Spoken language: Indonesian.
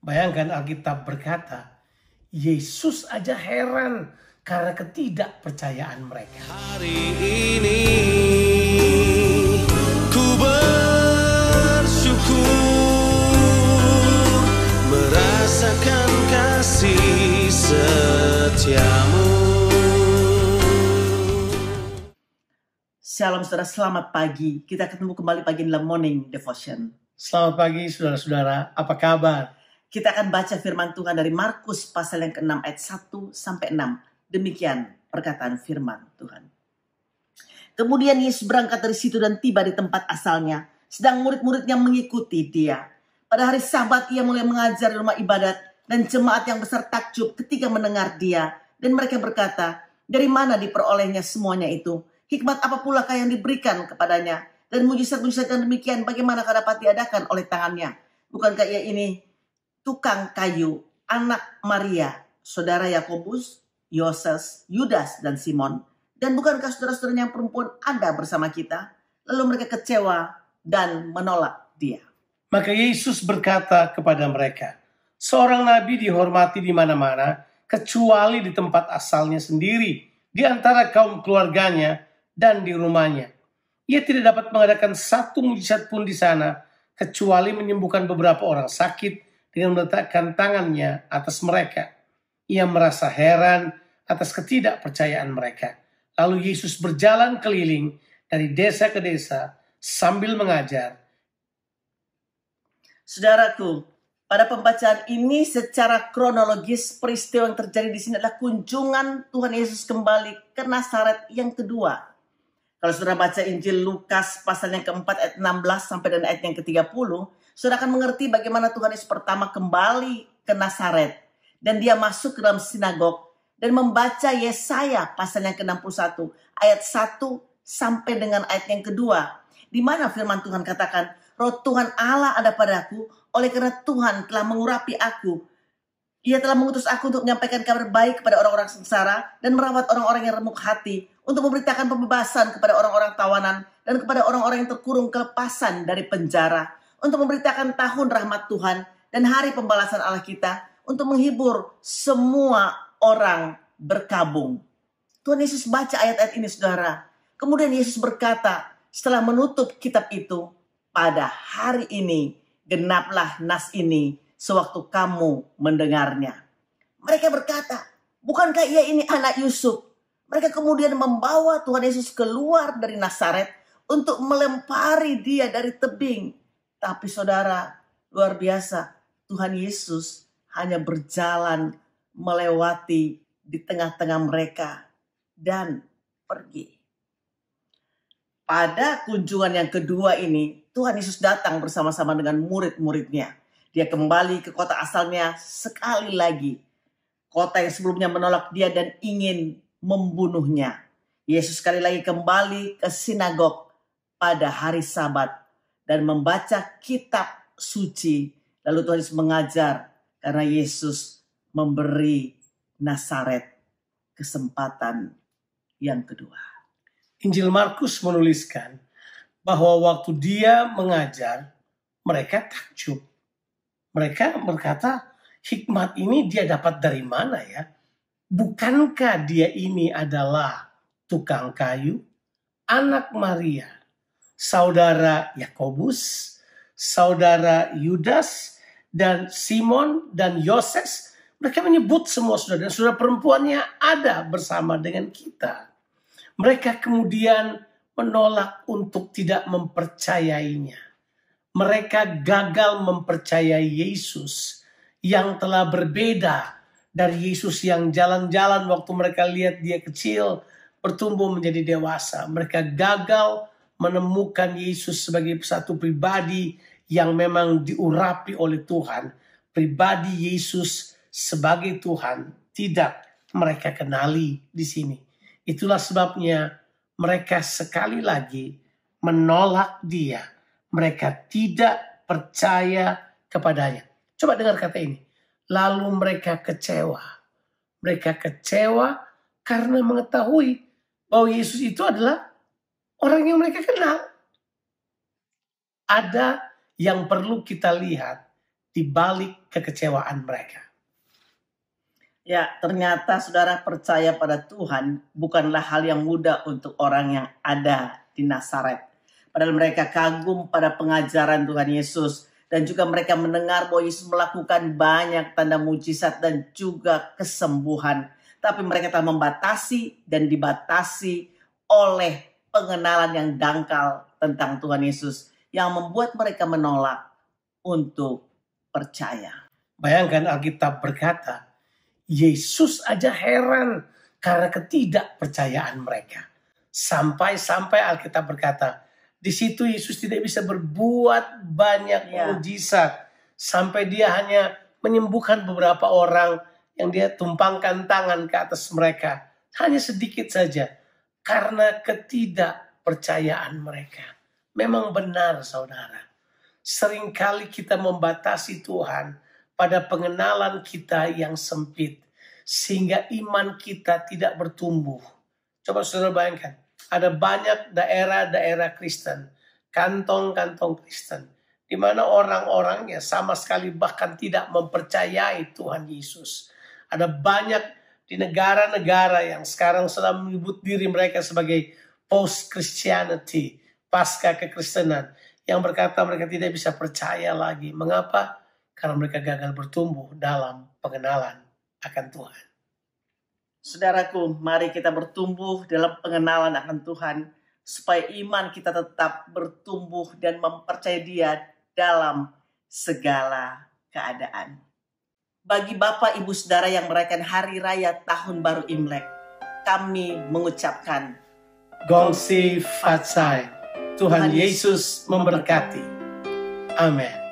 Bayangkan Alkitab berkata, Yesus aja heran karena ketidakpercayaan mereka. Hari ini ku bersyukur merasakan kasih setiamu. Shalom saudara, selamat pagi. Kita ketemu kembali pagi dalam Morning Devotion. Selamat pagi saudara-saudara, apa kabar? Kita akan baca firman Tuhan dari Markus pasal yang ke-6 ayat 1 sampai 6. Demikian perkataan firman Tuhan. Kemudian Yesus berangkat dari situ dan tiba di tempat asalnya, sedang murid-muridnya mengikuti dia. Pada hari Sabat ia mulai mengajar di rumah ibadat, dan jemaat yang besar takjub ketika mendengar dia. Dan mereka berkata, dari mana diperolehnya semuanya itu? Hikmat apa pula yang diberikan kepadanya? Dan mujizat-mujizat yang demikian bagaimanakah dapat diadakan oleh tangannya? Bukankah ia ini tukang kayu, anak Maria, saudara Yakobus, Yoses, Yudas, dan Simon? Dan bukankah saudara-saudaranya yang perempuan ada bersama kita? Lalu mereka kecewa dan menolak dia. Maka Yesus berkata kepada mereka, seorang nabi dihormati di mana-mana, kecuali di tempat asalnya sendiri, di antara kaum keluarganya dan di rumahnya. Ia tidak dapat mengadakan satu mujizat pun di sana, kecuali menyembuhkan beberapa orang sakit dengan meletakkan tangannya atas mereka. Ia merasa heran atas ketidakpercayaan mereka. Lalu Yesus berjalan keliling dari desa ke desa sambil mengajar. Saudaraku, pada pembacaan ini secara kronologis peristiwa yang terjadi di sini adalah kunjungan Tuhan Yesus kembali ke Nazaret yang kedua. Kalau saudara baca Injil Lukas pasal yang keempat ayat 16 sampai dan ayat yang ke-30, saudara akan mengerti bagaimana Tuhan Yesus pertama kembali ke Nazaret. Dan dia masuk ke dalam sinagog dan membaca Yesaya pasal yang ke-61 ayat 1 sampai dengan ayat yang kedua. Di mana firman Tuhan katakan, Roh Tuhan Allah ada padaku, oleh karena Tuhan telah mengurapi aku. Ia telah mengutus aku untuk menyampaikan kabar baik kepada orang-orang sengsara dan merawat orang-orang yang remuk hati, untuk memberitakan pembebasan kepada orang-orang tawanan dan kepada orang-orang yang terkurung kelepasan dari penjara, untuk memberitakan tahun rahmat Tuhan dan hari pembalasan Allah kita, untuk menghibur semua orang berkabung. Tuhan Yesus baca ayat-ayat ini saudara. Kemudian Yesus berkata setelah menutup kitab itu, pada hari ini genaplah nas ini sewaktu kamu mendengarnya. Mereka berkata, bukankah ia ini anak Yusuf? Mereka kemudian membawa Tuhan Yesus keluar dari Nazaret untuk melempari dia dari tebing. Tapi saudara, luar biasa, Tuhan Yesus hanya berjalan melewati di tengah-tengah mereka dan pergi. Pada kunjungan yang kedua ini, Tuhan Yesus datang bersama-sama dengan murid-muridnya. Dia kembali ke kota asalnya sekali lagi. Kota yang sebelumnya menolak dia dan ingin membunuhnya. Yesus sekali lagi kembali ke sinagog pada hari Sabat dan membaca kitab suci. Lalu Tuhan Yesus mengajar karena Yesus memberi Nazaret kesempatan yang kedua. Injil Markus menuliskan bahwa waktu dia mengajar, mereka takjub. Mereka berkata, hikmat ini dia dapat dari mana ya? Bukankah dia ini adalah tukang kayu, anak Maria, saudara Yakobus, saudara Yudas, dan Simon, dan Yoses? Mereka menyebut semua saudara, dan saudara perempuannya ada bersama dengan kita. Mereka kemudian menolak untuk tidak mempercayainya. Mereka gagal mempercayai Yesus yang telah berbeda dari Yesus yang jalan-jalan waktu mereka lihat dia kecil bertumbuh menjadi dewasa. Mereka gagal menemukan Yesus sebagai satu pribadi yang memang diurapi oleh Tuhan. Pribadi Yesus sebagai Tuhan tidak mereka kenali di sini. Itulah sebabnya mereka sekali lagi menolak dia. Mereka tidak percaya kepadanya. Coba dengar kata ini. Lalu mereka kecewa. Mereka kecewa karena mengetahui bahwa Yesus itu adalah orang yang mereka kenal. Ada yang perlu kita lihat di balik kekecewaan mereka. Ya, ternyata saudara percaya pada Tuhan bukanlah hal yang mudah untuk orang yang ada di Nazaret. Padahal mereka kagum pada pengajaran Tuhan Yesus. Dan juga mereka mendengar bahwa Yesus melakukan banyak tanda mujizat dan juga kesembuhan. Tapi mereka telah membatasi dan dibatasi oleh pengenalan yang dangkal tentang Tuhan Yesus. Yang membuat mereka menolak untuk percaya. Bayangkan Alkitab berkata, Yesus aja heran karena ketidakpercayaan mereka. Sampai-sampai Alkitab berkata, di situ Yesus tidak bisa berbuat banyak mujizat. Sampai dia hanya menyembuhkan beberapa orang yang dia tumpangkan tangan ke atas mereka. Hanya sedikit saja. Karena ketidakpercayaan mereka. Memang benar saudara. Seringkali kita membatasi Tuhan pada pengenalan kita yang sempit. Sehingga iman kita tidak bertumbuh. Coba saudara bayangkan. Ada banyak daerah-daerah Kristen, kantong-kantong Kristen, di mana orang-orangnya sama sekali bahkan tidak mempercayai Tuhan Yesus. Ada banyak di negara-negara yang sekarang sedang menyebut diri mereka sebagai post-Christianity, pasca kekristenan, yang berkata mereka tidak bisa percaya lagi. Mengapa? Karena mereka gagal bertumbuh dalam pengenalan akan Tuhan. Saudaraku, mari kita bertumbuh dalam pengenalan akan Tuhan, supaya iman kita tetap bertumbuh dan mempercayai Dia dalam segala keadaan. Bagi Bapak, Ibu, Saudara yang merayakan Hari Raya Tahun Baru Imlek, kami mengucapkan Gongsi Fatsai, Tuhan Yesus memberkati. Amin.